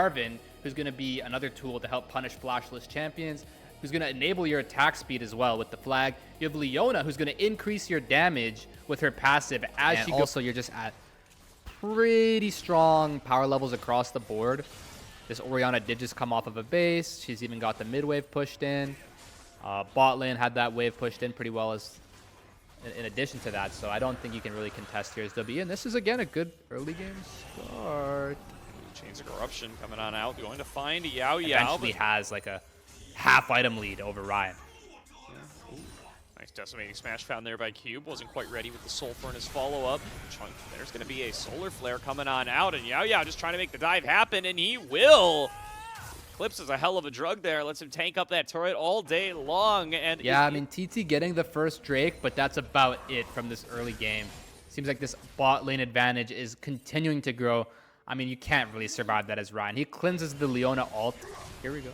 Jarvan, who's going to be another tool to help punish flashless champions, who's going to enable your attack speed as well with the flag. You have Leona, who's going to increase your damage with her passive as she goes. Also, you're just at pretty strong power levels across the board. This Orianna did just come off of a base. She's even got the mid wave pushed in. Bot lane had that wave pushed in pretty well as in addition to that, so I don't think you can really contest here as W. And this is, again, a good early game start. Chains of Corruption coming on out, going to find Yao Yao. Eventually has like a half item lead over Ryan. Yeah. Nice decimating smash found there by Cube. Wasn't quite ready with the Soul Furnace follow-up. There's going to be a Solar Flare coming on out, and Yao Yao just trying to make the dive happen, and he will. Clips is a hell of a drug there. Lets him tank up that turret all day long. And yeah, I mean, TT getting the first Drake, but that's about it from this early game. Seems like this bot lane advantage is continuing to grow. I mean, you can't really survive that as Ryan. He cleanses the Leona ult. Here we go.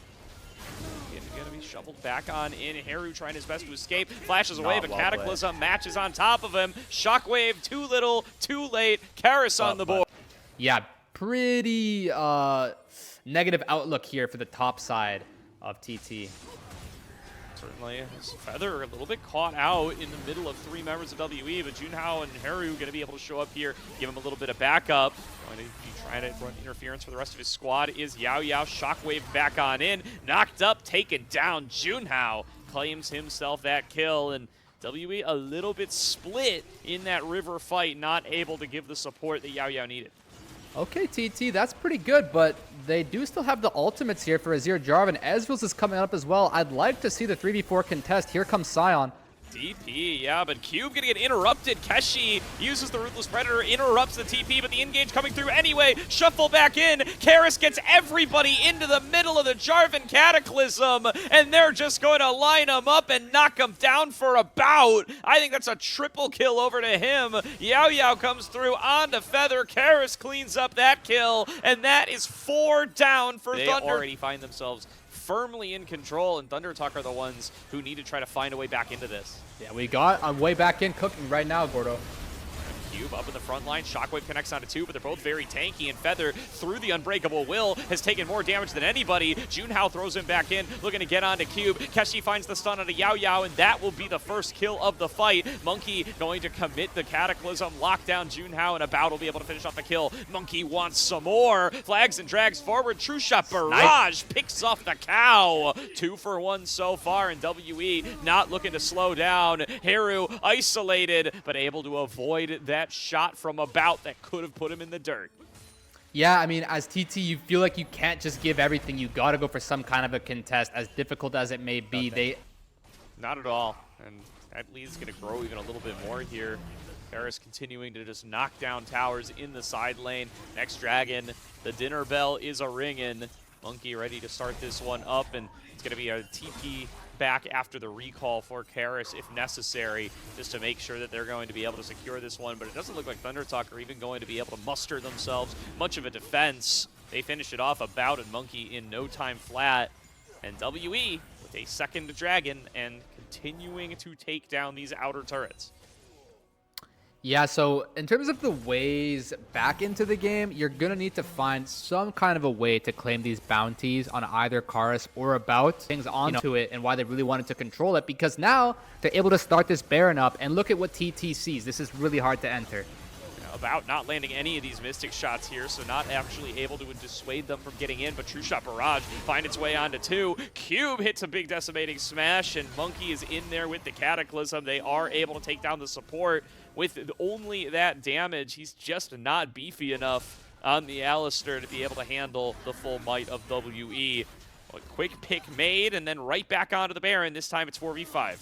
He's going to be shoveled back on in. Haru trying his best to escape. Flashes away, but Cataclysm matches on top of him. Shockwave, too little, too late. Karis on the board. Yeah, pretty negative outlook here for the top side of TT. Certainly, his Feather a little bit caught out in the middle of 3 members of WE, but Junhao and Haru going to be able to show up here, give him a little bit of backup. Going to be trying to run interference for the rest of his squad is Yao Yao. Shockwave back on in, knocked up, taken down. Junhao claims himself that kill, and WE a little bit split in that river fight, not able to give the support that Yao Yao needed. Okay, TT, that's pretty good, but they do still have the ultimates here for Azir Jarvan. Ezreal's is coming up as well. I'd like to see the 3v4 contest. Here comes Sion. TP, yeah, but Cube gonna get interrupted. Keshi uses the Ruthless Predator, interrupts the TP, but the engage coming through anyway. Shuffle back in. Karis gets everybody into the middle of the Jarvan Cataclysm, and they're just going to line him up and knock him down for a bout. I think that's a triple kill over to him. Yao Yao comes through onto Feather. Karis cleans up that kill, and that is 4 down for Thunder. They already find themselves firmly in control, and Thunder Talk are the ones who need to try to find a way back into this. Yeah, we got a way back in cooking right now, Gordo. Cube up in the front line. Shockwave connects onto 2, but they're both very tanky, and Feather, through the Unbreakable Will, has taken more damage than anybody. Junhao throws him back in, looking to get onto Cube. Keshi finds the stun onto Yao Yao, and that will be the first kill of the fight. Monkey going to commit the Cataclysm, lock down Junhao, and About will be able to finish off the kill. Monkey wants some more. Flags and drags forward. True Shot Barrage picks off the cow. 2 for 1 so far, and WE not looking to slow down. Haru isolated, but able to avoid that shot from About that could have put him in the dirt. Yeah, I mean, as TT, you feel like you can't just give everything. You got to go for some kind of a contest, as difficult as it may be. Not at all, and that lead is going to grow even a little bit more here. Karis continuing to just knock down towers in the side lane. Next Dragon, the dinner bell is a-ringing. Monkey ready to start this one up, and it's going to be a TP back after the recall for Karis if necessary, just to make sure that they're going to be able to secure this one. But it doesn't look like Thunder Talk are even going to be able to muster themselves much of a defense. They finish it off About and Monkey in no time flat. And WE with a second Dragon and continuing to take down these outer turrets. Yeah, so in terms of the ways back into the game, you're going to need to find some kind of a way to claim these bounties on either Karis or About. Things onto it and why they really wanted to control it, because now they're able to start this Baron up, and look at what TT sees. This is really hard to enter. About not landing any of these Mystic shots here, so not actually able to dissuade them from getting in, but True Shot Barrage find its way onto 2. Cube hits a big decimating smash, and Monkey is in there with the Cataclysm. They are able to take down the support with only that damage. He's just not beefy enough on the Alistar to be able to handle the full might of WE. A quick pick made, and then right back onto the Baron. This time it's 4v5.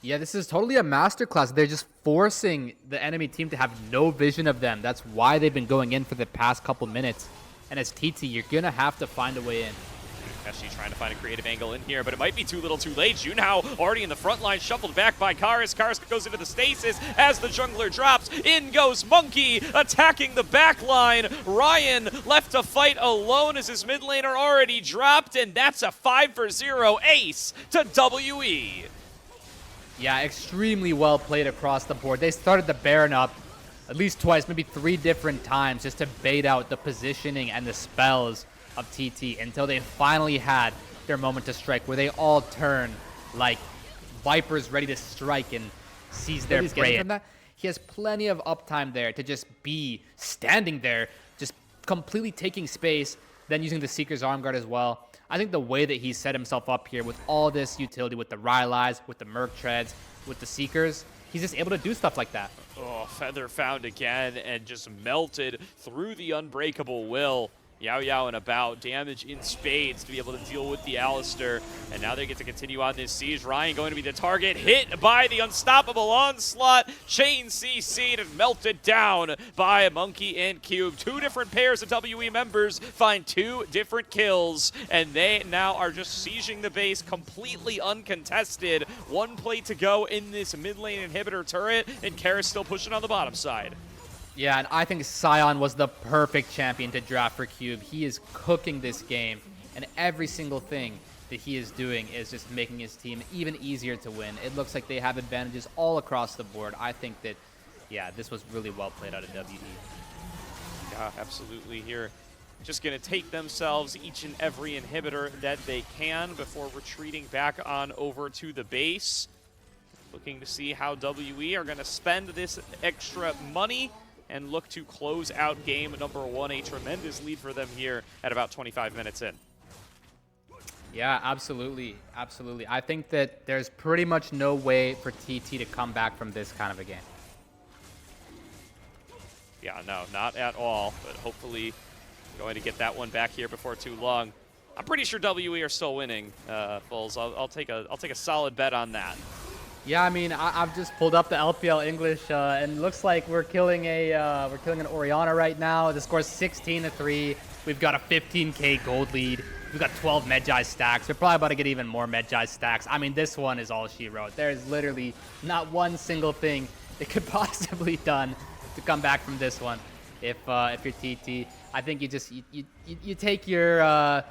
Yeah, this is totally a masterclass. They're just forcing the enemy team to have no vision of them. That's why they've been going in for the past couple minutes. And as TT, you're going to have to find a way in. Keshi trying to find a creative angle in here, but it might be too little too late. Junhao already in the front line, shuffled back by Karis. Karis goes into the stasis as the jungler drops. In goes Monkey, attacking the back line. Ryan left to fight alone as his mid laner already dropped, and that's a 5-for-0 ace to WE. Yeah, extremely well played across the board. They started the Baron up at least twice, maybe 3 different times, just to bait out the positioning and the spells of TT until they finally had their moment to strike, where they all turn like vipers ready to strike and seize their prey. From that, he has plenty of uptime there to just be standing there, just completely taking space, then using the Seeker's arm guard as well. I think the way that he set himself up here with all this utility, with the Rylai's, with the Merc Treads, with the Seekers, he's just able to do stuff like that. Oh, Feather found again and just melted through the Unbreakable Will. Yao and about, damage in spades to be able to deal with the Alistair. And now they get to continue on this siege. Ryan going to be the target, hit by the unstoppable onslaught. Chain CC'd and melted down by Monkey and Cube. Two different pairs of WE members find two different kills, and they now are just sieging the base completely uncontested. One play to go in this mid lane inhibitor turret, and Kara's still pushing on the bottom side. Yeah, and I think Sion was the perfect champion to draft for Cube. He is cooking this game, and every single thing that he is doing is just making his team even easier to win. It looks like they have advantages all across the board. I think that, yeah, this was really well played out of WE. Yeah, absolutely here. Just going to take themselves each and every inhibitor that they can before retreating back on over to the base. Looking to see how WE are going to spend this extra money and look to close out game number 1. A tremendous lead for them here at about 25 minutes in. Yeah, absolutely. Absolutely. I think that there's pretty much no way for TT to come back from this kind of a game. Yeah, no, not at all, but hopefully going to get that one back here before too long. I'm pretty sure WE are still winning, Fulls. I'll take a solid bet on that. Yeah, I mean, I've just pulled up the LPL English, and it looks like we're killing an Orianna right now. The score's 16-3. We've got a 15K gold lead. We've got 12 Medjai stacks. We're probably about to get even more Medjai stacks. I mean, this one is all she wrote. There's literally not one single thing it could possibly done to come back from this one. If you're TT, I think you take your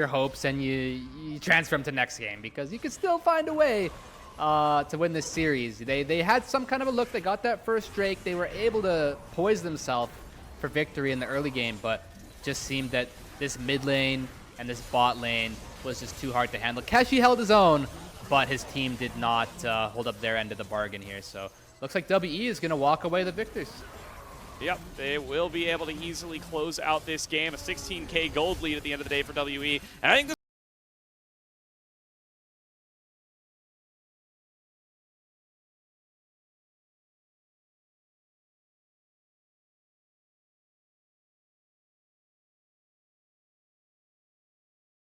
hopes and you transfer them to next game, because you can still find a way to win this series. They had some kind of a look. They got that first Drake. They were able to poise themselves for victory in the early game, but just seemed that this mid lane and this bot lane was just too hard to handle. Keshi held his own, but his team did not hold up their end of the bargain here. So looks like WE is going to walk away the victors. Yep, they will be able to easily close out this game. A 16K gold lead at the end of the day for WE. And I think this